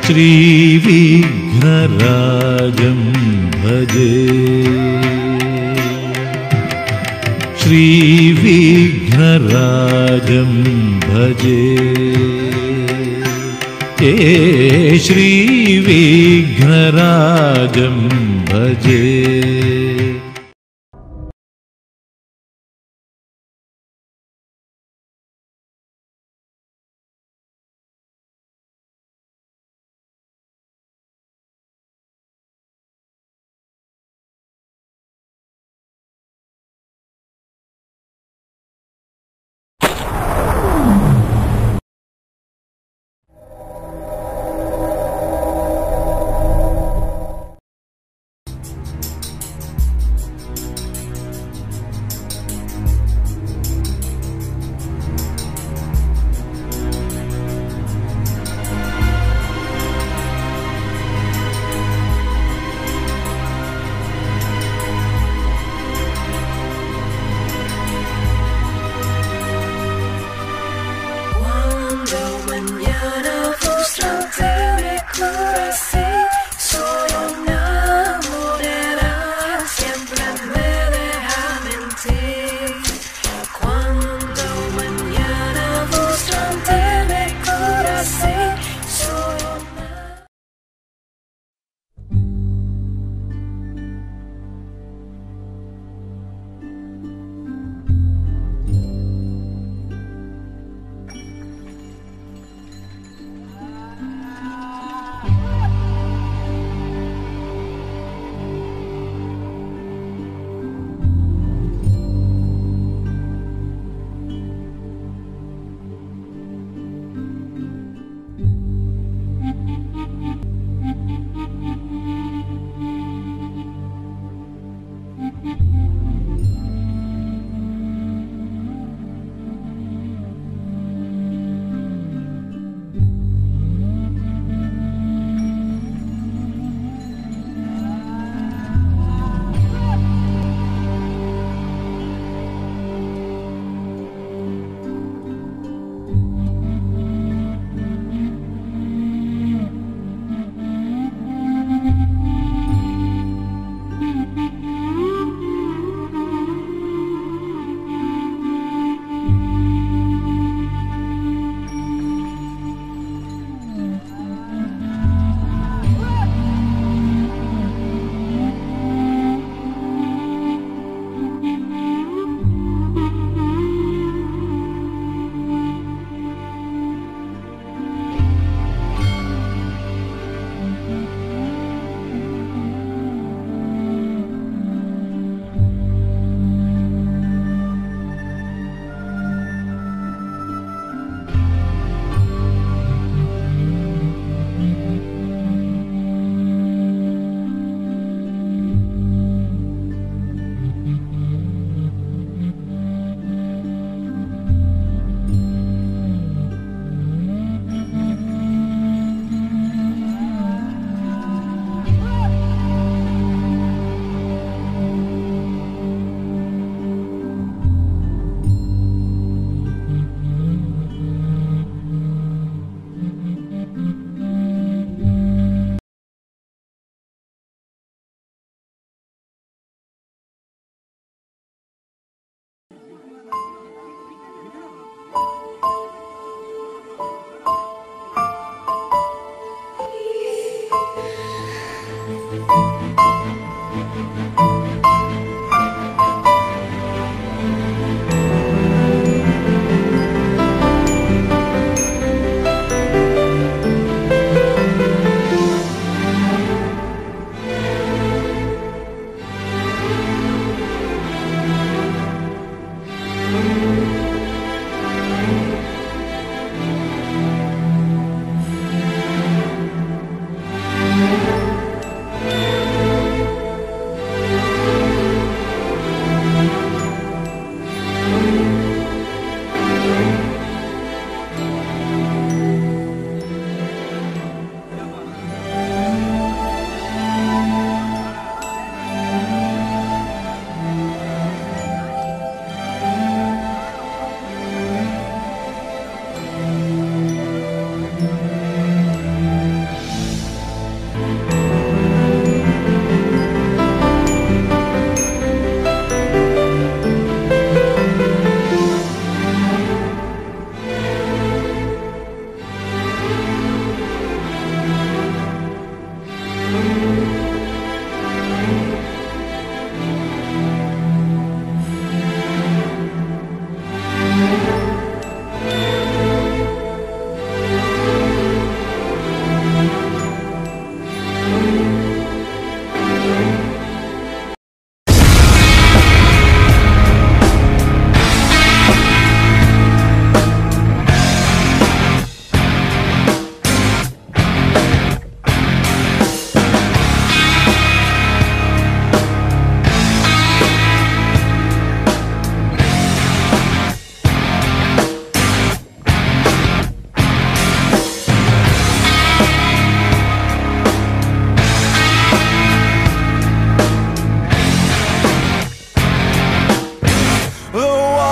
श्रीविघ्नराजं भजे श्रीविघ्नराजं भजे श्रीविघ्नराजं भजे।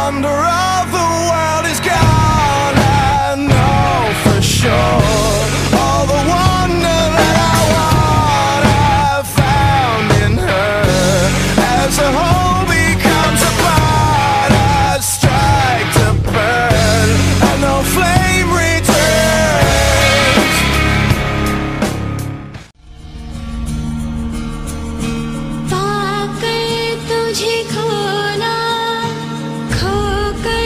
wonder of the world is gone. I know for sure all the wonder that I want I've found in her. As the whole becomes a part, I strike to burn, and no flame returns. पाकर तुझे खोना, खोकर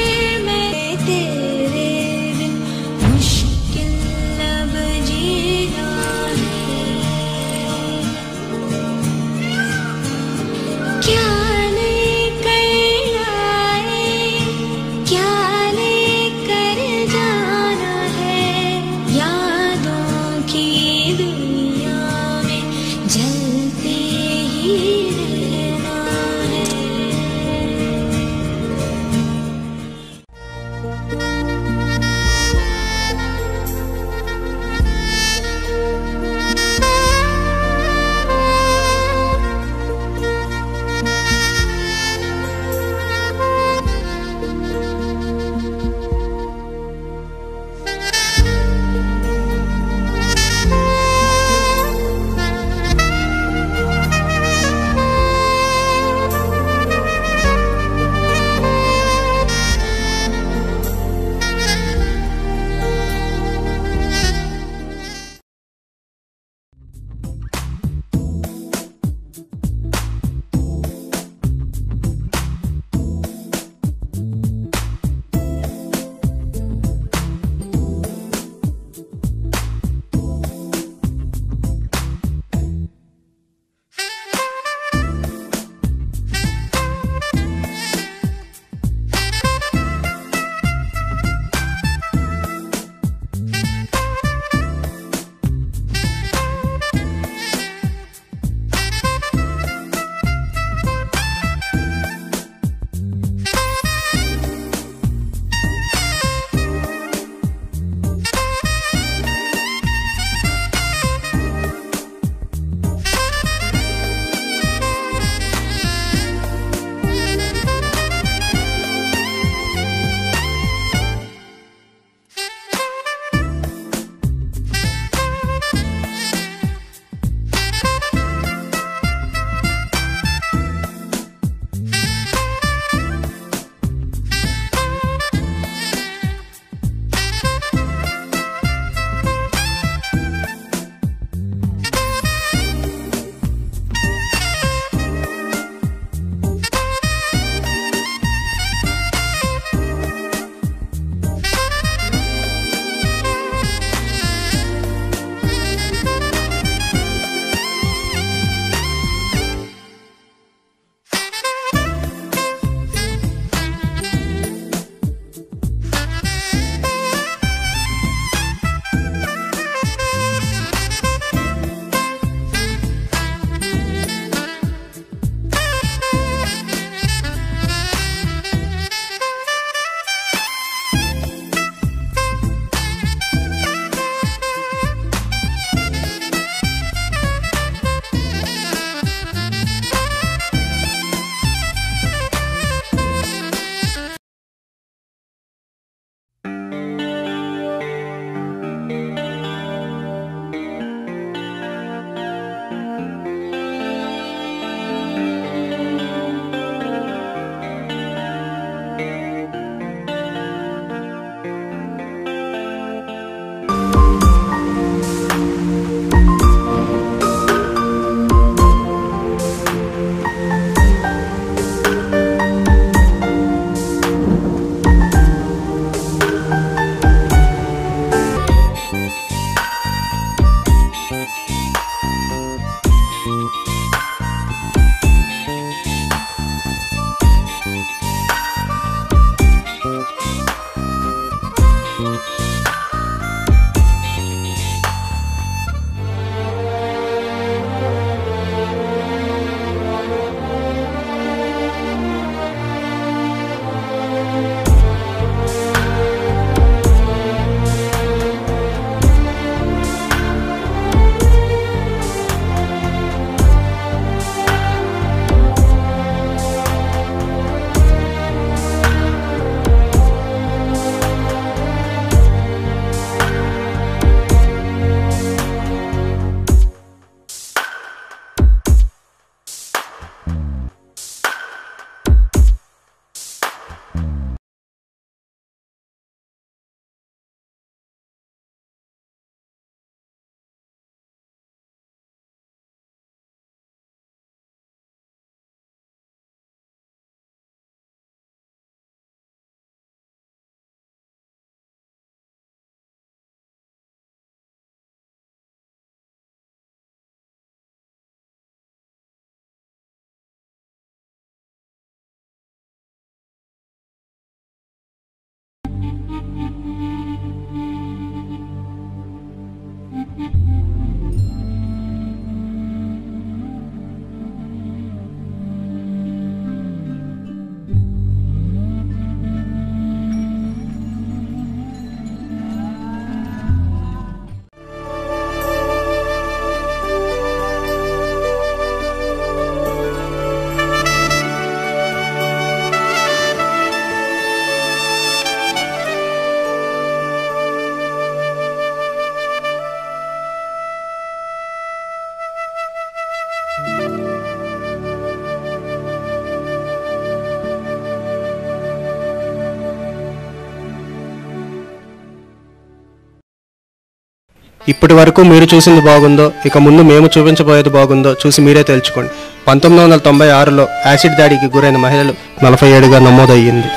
ఇప్పటి వరకు మీరు చూసింది బాగుందో, ఇక ముందు మేము చూపించబోయేది బాగుందో చూసి మీరే తేల్చుకోండి. 1996లో యాసిడ్ దాడికి గురైన మహిళలు 47గా నమోదయ్యింది.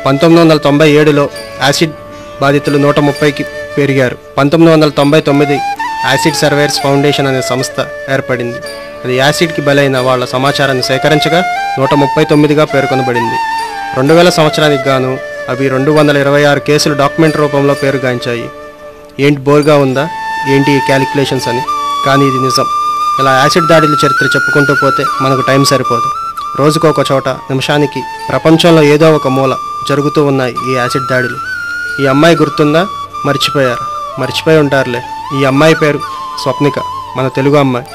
1997లో యాసిడ్ బాధితులు 130కి పెరిగారు. 1999 యాసిడ్ సర్వేయర్స్ ఫౌండేషన్ అనే సంస్థ ఏర్పడింది. అది యాసిడ్కి బలైన వాళ్ళ సమాచారాన్ని సేకరించగా 139గా పేర్కొనబడింది. 2000 సంవత్సరానికి గాను అవి 226 కేసులు డాక్యుమెంట్ రూపంలో పేరుగాంచాయి. ఏంటి బోర్గా ఉందా, ఏంటి ఈ క్యాలిక్యులేషన్స్ అని? కానీ ఇది నిజం. ఇలా యాసిడ్ దాడుల చరిత్ర చెప్పుకుంటూ పోతే మనకు టైం సరిపోదు. రోజుకు ఒక చోట, నిమిషానికి ప్రపంచంలో ఏదో ఒక మూల జరుగుతూ ఉన్నాయి ఈ యాసిడ్ దాడులు. ఈ అమ్మాయి గుర్తుందా? మర్చిపోయి ఉంటారులే. ఈ అమ్మాయి పేరు స్వప్నిక, మన తెలుగు అమ్మాయి.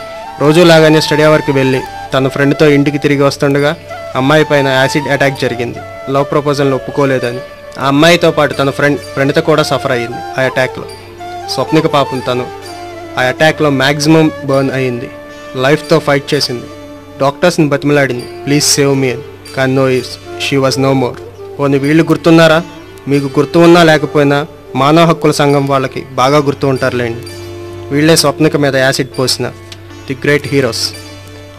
రోజులాగానే స్టడీ అవర్కి వెళ్ళి తన ఫ్రెండ్తో ఇంటికి తిరిగి వస్తుండగా అమ్మాయి పైన యాసిడ్ అటాక్ జరిగింది. లవ్ ప్రపోజల్ని ఒప్పుకోలేదని ఆ అమ్మాయితో పాటు తన ఫ్రెండ్తో కూడా సఫర్ అయ్యింది ఆ అటాక్లో. స్వప్నిక పాపం తను ఆ అటాక్లో మ్యాక్సిమం బర్న్ అయ్యింది. లైఫ్తో ఫైట్ చేసింది. డాక్టర్స్ని బతిమలాడింది, ప్లీజ్ సేవ్ మీ అని. కానీ no use, she was no more. పోనీ వీళ్ళు గుర్తున్నారా? మీకు గుర్తు ఉన్నా లేకపోయినా మానవ హక్కుల సంఘం వాళ్ళకి బాగా గుర్తు ఉంటారులేండి. వీళ్ళే స్వప్నిక మీద యాసిడ్ పోసిన ది గ్రేట్ హీరోస్.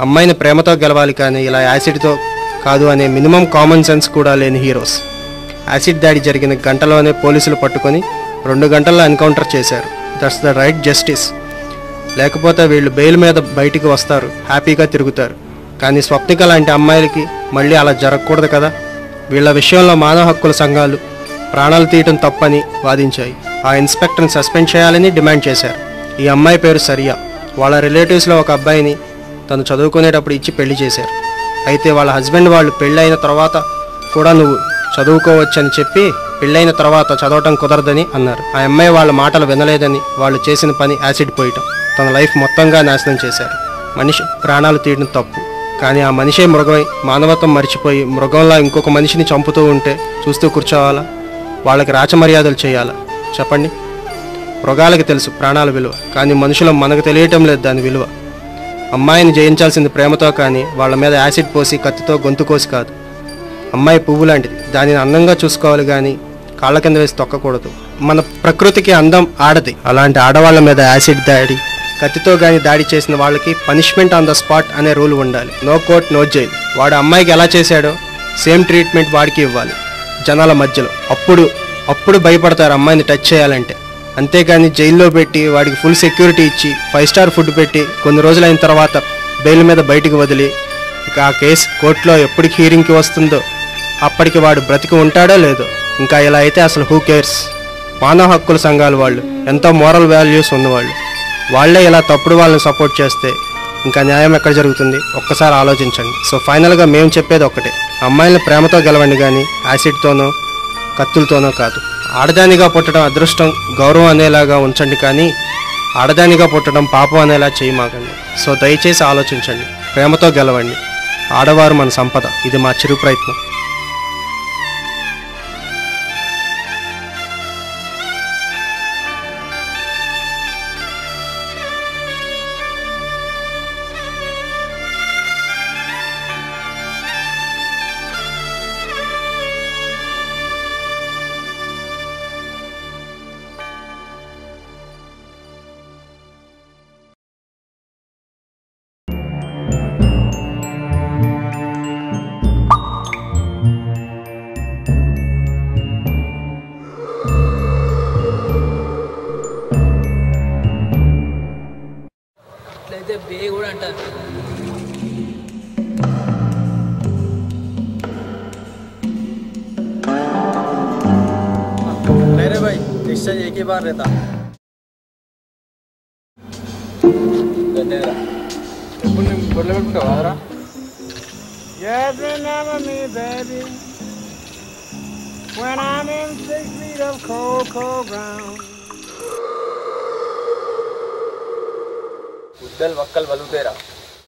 అమ్మాయిని ప్రేమతో గెలవాలి కానీ ఇలా యాసిడ్తో కాదు అనే మినిమం కామన్ సెన్స్ కూడా లేని హీరోస్. యాసిడ్ దాడి జరిగిన గంటలోనే పోలీసులు పట్టుకొని 2 గంటల్లో ఎన్కౌంటర్ చేశారు. That's the right justice. లేకపోతే వీళ్ళు బెయిల్ మీద బయటికి వస్తారు, హ్యాపీగా తిరుగుతారు. కానీ స్వప్నిక లాంటి అమ్మాయిలకి మళ్ళీ అలా జరగకూడదు కదా. వీళ్ళ విషయంలో మానవ హక్కుల సంఘాలు ప్రాణాలు తీయటం తప్పని వాదించాయి. ఆ ఇన్స్పెక్టర్ని సస్పెండ్ చేయాలని డిమాండ్ చేశారు. ఈ అమ్మాయి పేరు సరియా. వాళ్ళ రిలేటివ్స్లో ఒక అబ్బాయిని తను చదువుకునేటప్పుడు ఇచ్చి పెళ్లి చేశారు. అయితే వాళ్ళ హస్బెండ్ వాళ్ళు పెళ్ళైన తర్వాత కూడా నువ్వు చదువుకోవచ్చని చెప్పి పెళ్ళైన తర్వాత చదవటం కుదరదని అన్నారు. ఆ అమ్మాయి వాళ్ళ మాటలు వినలేదని వాళ్ళు చేసిన పని యాసిడ్ పోయటం. తన లైఫ్ మొత్తంగా నాశనం చేశారు. మనిషి ప్రాణాలు తీయడం తప్పు, కానీ ఆ మనిషే మృగమై మానవత్వం మర్చిపోయి మృగంలా ఇంకొక మనిషిని చంపుతూ ఉంటే చూస్తూ కూర్చోవాలా? వాళ్ళకి రాచమర్యాదలు చేయాలా? చెప్పండి. మృగాలకి తెలుసు ప్రాణాల విలువ, కానీ మనుషులం మనకు తెలియటం లేదు దాని విలువ. అమ్మాయిని జయించాల్సింది ప్రేమతో, కానీ వాళ్ళ మీద యాసిడ్ పోసి కత్తితో గొంతు కోసి కాదు. అమ్మాయి పువ్వు లాంటిది, దానిని అందంగా చూసుకోవాలి కానీ కాళ్ళ కింద వేసి తొక్కకూడదు. మన ప్రకృతికి అందం ఆడది. అలాంటి ఆడవాళ్ళ మీద యాసిడ్ దాడి, కత్తితో కానీ దాడి చేసిన వాళ్ళకి పనిష్మెంట్ ఆన్ ద స్పాట్ అనే రూల్ ఉండాలి. No court, no jail. వాడు అమ్మాయికి ఎలా చేశాడో సేమ్ ట్రీట్మెంట్ వాడికి ఇవ్వాలి జనాల మధ్యలో. అప్పుడు భయపడతారు అమ్మాయిని టచ్ చేయాలంటే. అంతేగాని జైల్లో పెట్టి వాడికి ఫుల్ సెక్యూరిటీ ఇచ్చి 5 స్టార్ ఫుడ్ పెట్టి కొన్ని రోజులైన తర్వాత బెయిల్ మీద బయటికి వదిలి ఇక ఆ కేసు కోర్టులో ఎప్పటికి హీరింగ్కి వస్తుందో అప్పటికి వాడు బ్రతికి ఉంటాడో లేదో. ఇంకా ఇలా అయితే అసలు హూ కేర్స్? మానవ హక్కుల సంఘాలు వాళ్ళు ఎంతో మోరల్ వాల్యూస్ ఉన్నవాళ్ళు, వాళ్లే ఇలా తప్పుడు వాళ్ళని సపోర్ట్ చేస్తే ఇంకా న్యాయం ఎక్కడ జరుగుతుంది? ఒక్కసారి ఆలోచించండి. సో ఫైనల్గా మేము చెప్పేది ఒక్కటే, అమ్మాయిలను ప్రేమతో గెలవండి కానీ యాసిడ్తోనో కత్తులతోనో కాదు. ఆడదానిగా పుట్టడం అదృష్టం, గౌరవం అనేలాగా ఉంచండి, కానీ ఆడదానిగా పుట్టడం పాపం అనేలా చేయమాకండి. సో దయచేసి ఆలోచించండి, ప్రేమతో గెలవండి. ఆడవారు మన సంపద. ఇది మా చిరు ప్రయత్నం. బే కూడా అంటారు. नहीं रे भाई, डिस्चार्ज एक ही बार रहता। Yes, remember me, baby, when I'm in 6 feet of cold, cold ground. Uddal वक्कल बलुतेरा